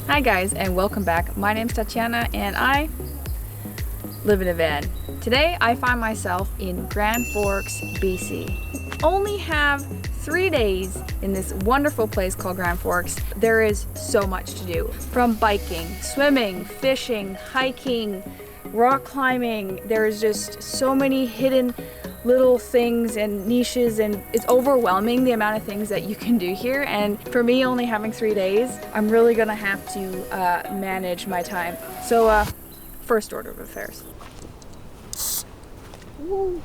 Hi guys, and welcome back. My name's Tatiana and I live in a van. Today I find myself in Grand Forks, BC. Only have 3 days in this wonderful place called Grand Forks. There is so much to do. From biking, swimming, fishing, hiking, rock climbing. There's just so many hidden little things and niches, and it's overwhelming the amount of things that you can do here. And for me, only having 3 days, I'm really gonna have to manage my time. So first order of affairs. Woo.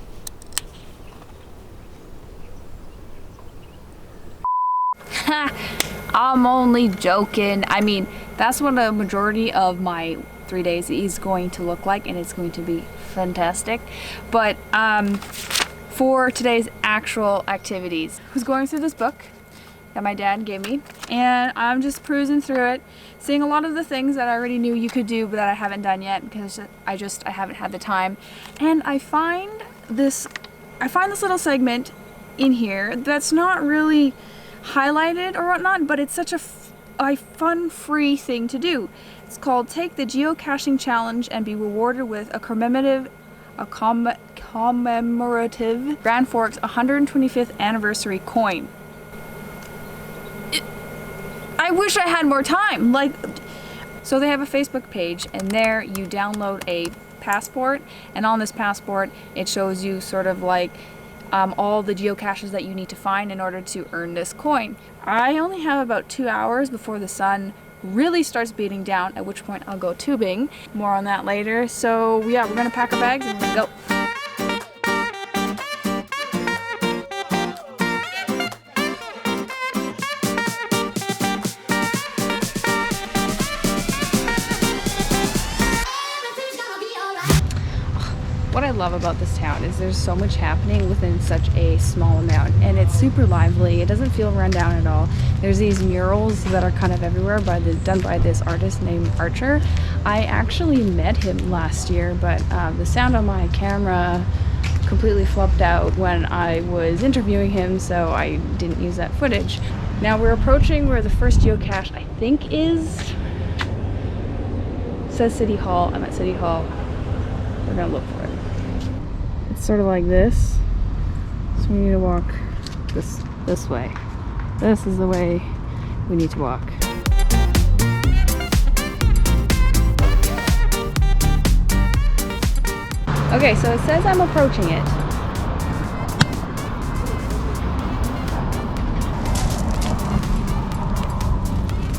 I'm only joking. I mean, that's what a majority of my 3 days is going to look like, and it's going to be fantastic. But for today's actual activities, I was going through this book that my dad gave me, and I'm just cruising through it, seeing a lot of the things that I already knew you could do but that I haven't done yet because I haven't had the time. And I find this little segment in here that's not really highlighted or whatnot, but it's such a fun, free thing to do. It's called Take the Geocaching Challenge and be rewarded with a commemorative Grand Forks 125th anniversary coin. I wish I had more time. So they have a Facebook page, and there you download a passport, and on this passport it shows you sort of like all the geocaches that you need to find in order to earn this coin. I only have about 2 hours before the sun really starts beating down, at which point I'll go tubing. More on that later. So yeah, we're gonna pack our bags and we're gonna go. What I love about this town is there's so much happening within such a small amount, and it's super lively. It doesn't feel run down at all. There's these murals that are kind of everywhere done by this artist named Archer. I actually met him last year, but the sound on my camera completely flubbed out when I was interviewing him, so I didn't use that footage. Now we're approaching where the first geocache I think is. It says City Hall. I'm at City Hall. We're gonna look for it. It's sort of like this, so we need to walk this way. This is the way we need to walk. Okay, so it says I'm approaching it.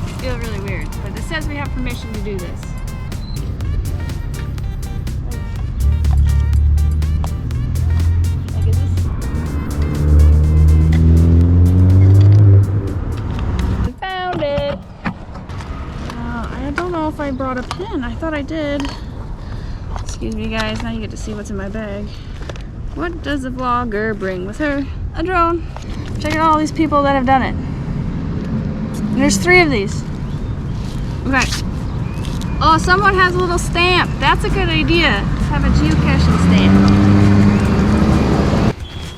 I feel really weird, but it says we have permission to do this. If I brought a pen. I thought I did. Excuse me guys, now you get to see what's in my bag. What does a vlogger bring with her? A drone. Check out all these people that have done it. And there's 3 of these. Okay. Oh, someone has a little stamp. That's a good idea. Have a geocaching stamp.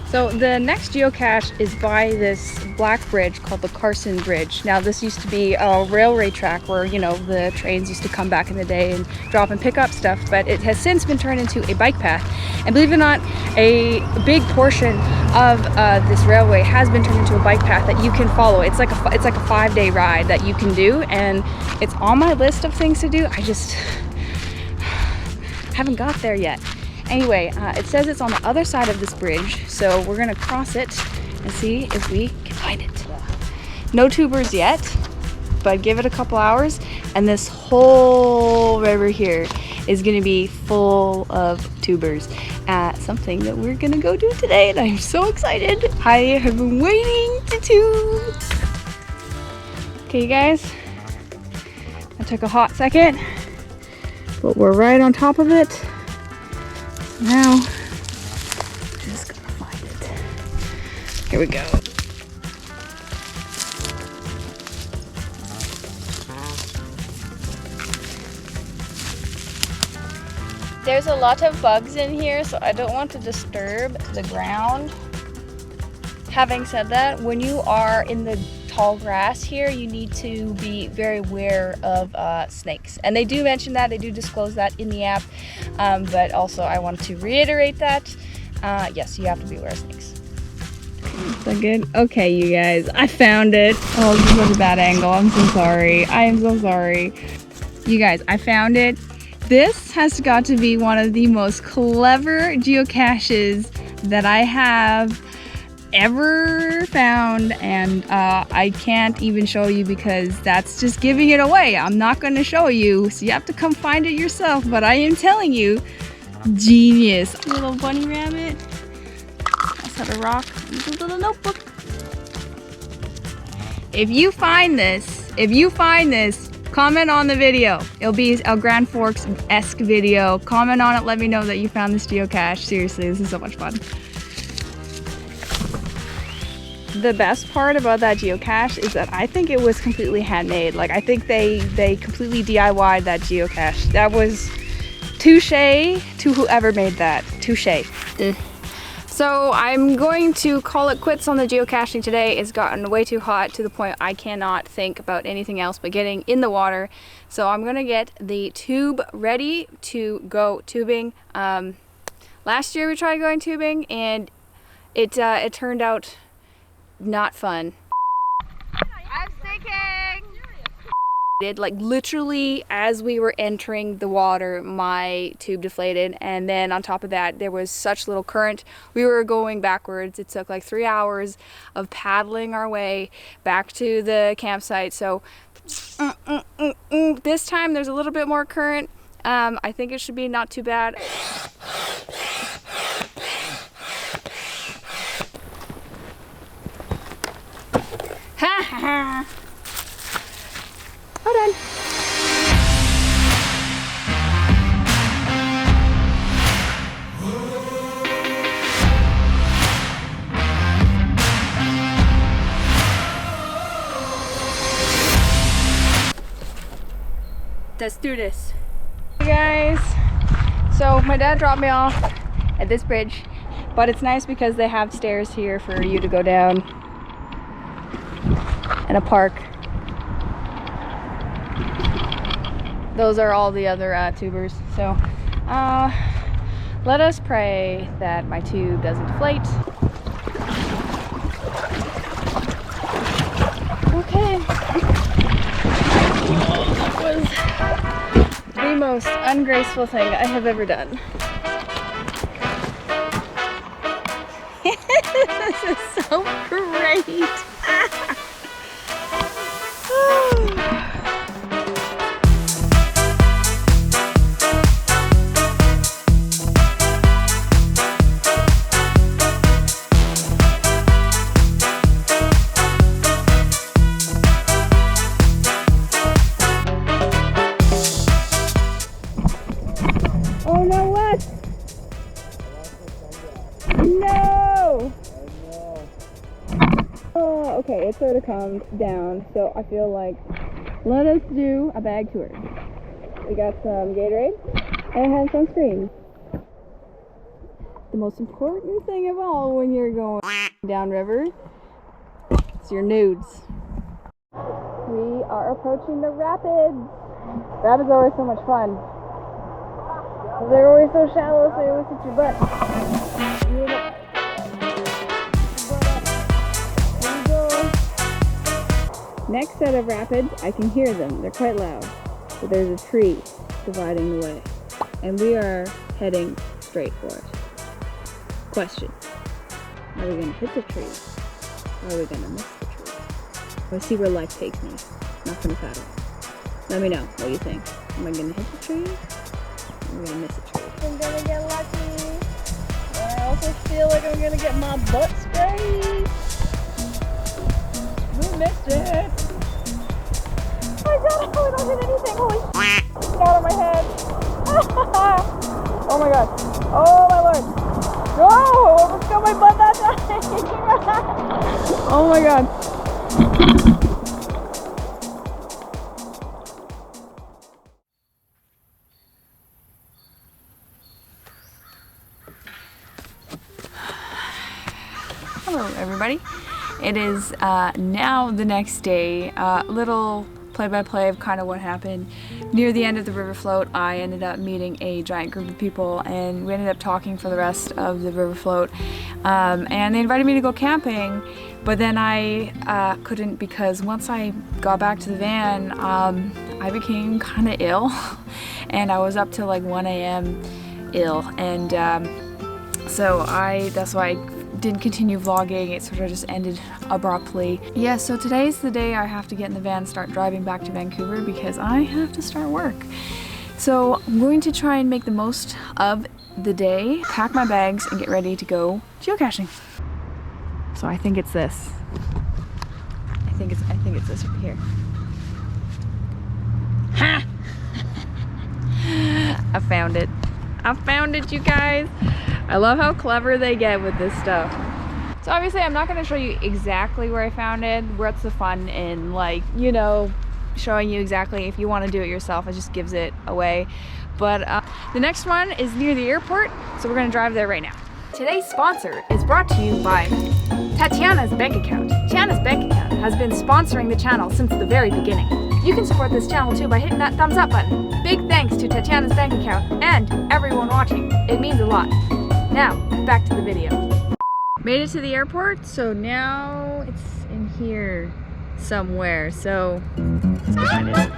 So the next geocache is by this black bridge called the Carson Bridge. Now this used to be a railway track where, you know, the trains used to come back in the day and drop and pick up stuff, but it has since been turned into a bike path. And believe it or not, a big portion of this railway has been turned into a bike path that you can follow. It's like a 5-day ride that you can do, and it's on my list of things to do. I just haven't got there yet. Anyway, it says it's on the other side of this bridge, so we're gonna cross it and see if we can find it. No tubers yet, but give it a couple hours, and this whole river here is gonna be full of tubers. Something that we're gonna go do today, and I'm so excited. I have been waiting to tube. Okay, you guys, that took a hot second, but we're right on top of it. Now, just gotta find it. Here we go. There's a lot of bugs in here, so I don't want to disturb the ground. Having said that, when you are in the tall grass here, you need to be very aware of snakes. And they do mention that, they do disclose that in the app, but also I want to reiterate that, yes, you have to be aware of snakes. Is that good? Okay, you guys, I found it. Oh, this is such a bad angle. I'm so sorry. I am so sorry. You guys, I found it. This has got to be one of the most clever geocaches that I have ever found, and I can't even show you because that's just giving it away. I'm not going to show you, so you have to come find it yourself, but I am telling you, genius. Little bunny rabbit. Had a rock, little notebook. If you find this, comment on the video. It'll be a Grand Forks-esque video. Comment on it, let me know that you found this geocache. Seriously, this is so much fun. The best part about that geocache is that I think it was completely handmade. Like, I think they completely DIY'd that geocache. That was touche to whoever made that. Touche. So I'm going to call it quits on the geocaching today. It's gotten way too hot to the point I cannot think about anything else but getting in the water. So I'm gonna get the tube ready to go tubing. Last year we tried going tubing and it turned out not fun. I'm sinking! Like literally as we were entering the water, my tube deflated, and then on top of that there was such little current. We were going backwards. It took like 3 hours of paddling our way back to the campsite. So this time there's a little bit more current. I think it should be not too bad. Ha ha! Well done. Let's do this. Hey guys, so my dad dropped me off at this bridge, but it's nice because they have stairs here for you to go down and a park. Those are all the other tubers. So let us pray that my tube doesn't deflate. Okay. Oh, that was the most ungraceful thing I have ever done. This is so great. Oh no, what? No! Oh, okay, it sort of calmed down, so I feel like let us do a bag tour. We got some Gatorade and hand sunscreen. The most important thing of all when you're going downriver is your nudes. We are approaching the rapids. Rapids are always so much fun. They're always so shallow, so you always hit your butt. Next set of rapids, I can hear them. They're quite loud. But there's a tree dividing the way. And we are heading straight for it. Question. Are we going to hit the tree? Or are we going to miss the tree? Let's see where life takes me. Not going to paddle. Let me know what you think. Am I going to hit the tree? I'm gonna miss a tree. I'm gonna get lucky. And I also feel like I'm gonna get my butt sprayed. We missed it. Oh my god, I don't hit anything. Holy shit. Get out of my head. Oh my god. Oh my lord. No! I almost got my butt that time. Oh my god. Hello everybody. It is now the next day. Little play-by-play of kind of what happened. Near the end of the river float, I ended up meeting a giant group of people, and we ended up talking for the rest of the river float. And they invited me to go camping, but then I couldn't, because once I got back to the van, I became kind of ill, and I was up till like 1 a.m. ill, and so that's why I didn't continue vlogging. It sort of just ended abruptly. Yeah, so today's the day I have to get in the van and start driving back to Vancouver because I have to start work. So I'm going to try and make the most of the day, pack my bags, and get ready to go geocaching. So I think it's this. I think it's this right here. Ha! I found it. I found it, you guys. I love how clever they get with this stuff. So obviously I'm not going to show you exactly where I found it. What's the fun in, like, you know, showing you exactly. If you want to do it yourself, it just gives it away. But the next one is near the airport, so we're going to drive there right now. Today's sponsor is brought to you by Tatiana's bank account. Tatiana's bank account has been sponsoring the channel since the very beginning. You can support this channel too by hitting that thumbs up button. Big thanks to Tatiana's bank account and everyone watching. It means a lot. Now, back to the video. Made it to the airport, so now it's in here somewhere. So let's go find it.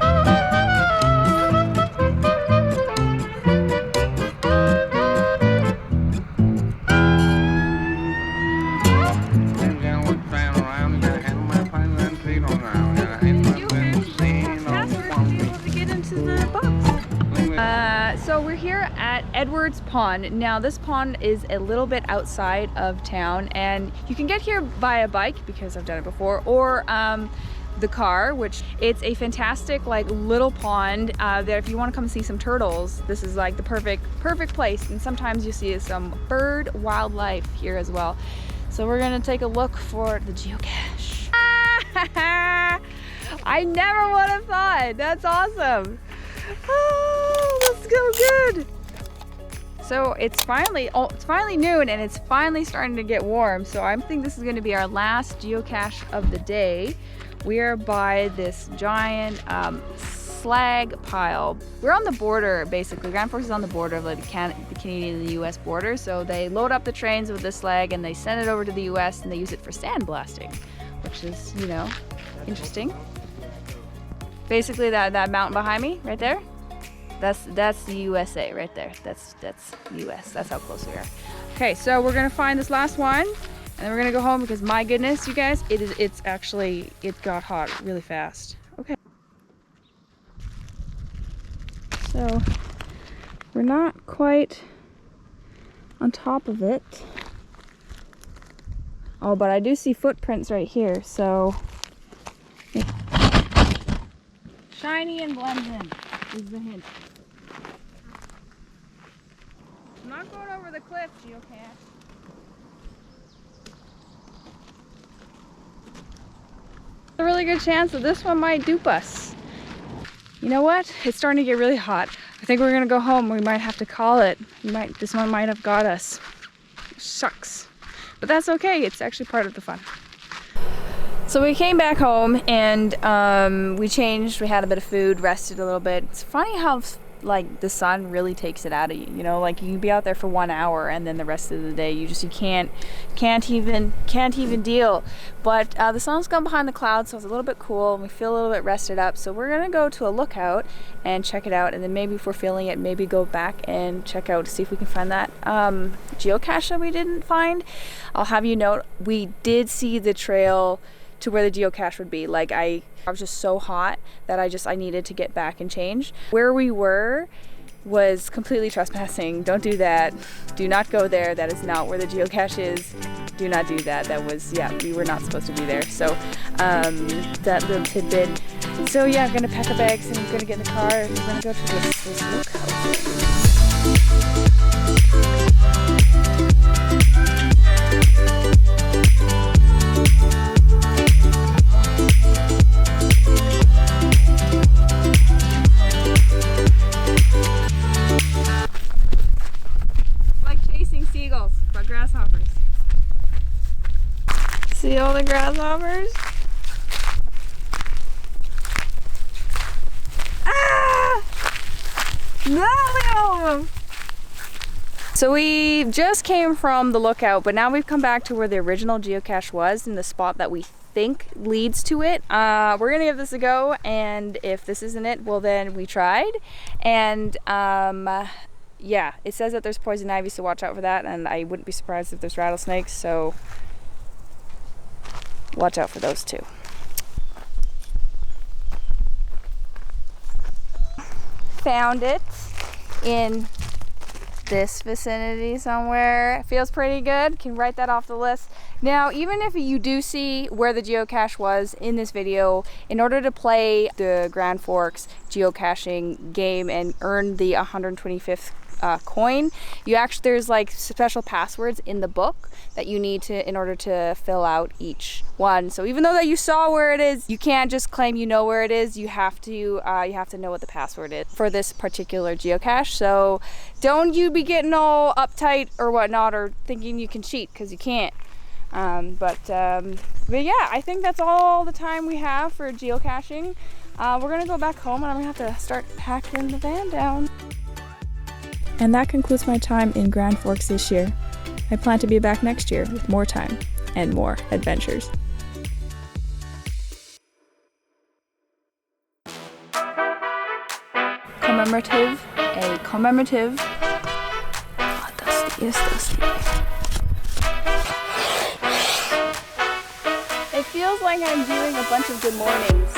So we're here at Edwards Pond. Now this pond is a little bit outside of town, and you can get here by a bike because I've done it before, or the car, which it's a fantastic like little pond that if you want to come see some turtles, this is like the perfect place. And sometimes you see some bird wildlife here as well. So we're gonna take a look for the geocache. I never would have thought. That's awesome. Oh, let's go good. So it's finally noon, and it's finally starting to get warm. So I think this is going to be our last geocache of the day. We are by this giant slag pile. We're on the border, basically. Grand Forks is on the border of like the Canadian and the US border. So they load up the trains with this slag and they send it over to the US, and they use it for sandblasting, which is, you know, interesting. Basically that mountain behind me right there, that's the USA right there. That's US. That's how close we are. Okay, so we're gonna find this last one, and then we're gonna go home because my goodness, you guys, it got hot really fast. Okay. So we're not quite on top of it. Oh, but I do see footprints right here, so shiny and blends in is the hint. I'm not going over the cliff, geocache. There's a really good chance that this one might dupe us. You know what? It's starting to get really hot. I think we're gonna go home. We might have to call it. This one might have got us. Shucks. But that's okay. It's actually part of the fun. So we came back home, and we changed. We had a bit of food, rested a little bit. It's funny how like the sun really takes it out of you. You know, like you can be out there for 1 hour, and then the rest of the day you can't even deal. But the sun's gone behind the clouds, so it's a little bit cool, and we feel a little bit rested up. So we're gonna go to a lookout and check it out, and then maybe if we're feeling it, maybe go back and check out to see if we can find that geocache that we didn't find. I'll have you note, we did see the trail to where the geocache would be. Like I was just so hot that I needed to get back and change. Where we were was completely trespassing. Don't do that. Do not go there. That is not where the geocache is. Do not do that. That was, yeah, we were not supposed to be there. So that little tidbit. So yeah, I'm gonna pack our bags and I'm gonna get in the car and we're gonna go to this lookout. See all the grasshoppers. Ah! No! So we just came from the lookout, but now we've come back to where the original geocache was in the spot that we think leads to it. We're gonna give this a go, and if this isn't it, well then we tried. And yeah, it says that there's poison ivy, so watch out for that, and I wouldn't be surprised if there's rattlesnakes, so watch out for those too. Found it in this vicinity somewhere. It feels pretty good. Can write that off the list. Now, even if you do see where the geocache was in this video, in order to play the Grand Forks geocaching game and earn the 125th coin, there's like special passwords in the book that you need to in order to fill out each one. So even though that you saw where it is, you can't just claim you know where it is. You have to know what the password is for this particular geocache. So don't you be getting all uptight or whatnot or thinking you can cheat, because you can't. But yeah, I think that's all the time we have for geocaching. We're gonna go back home, and I'm gonna have to start packing the van down. And that concludes my time in Grand Forks this year. I plan to be back next year with more time and more adventures. Commemorative. Oh, dusty, it's dusty. It feels like I'm doing a bunch of good mornings.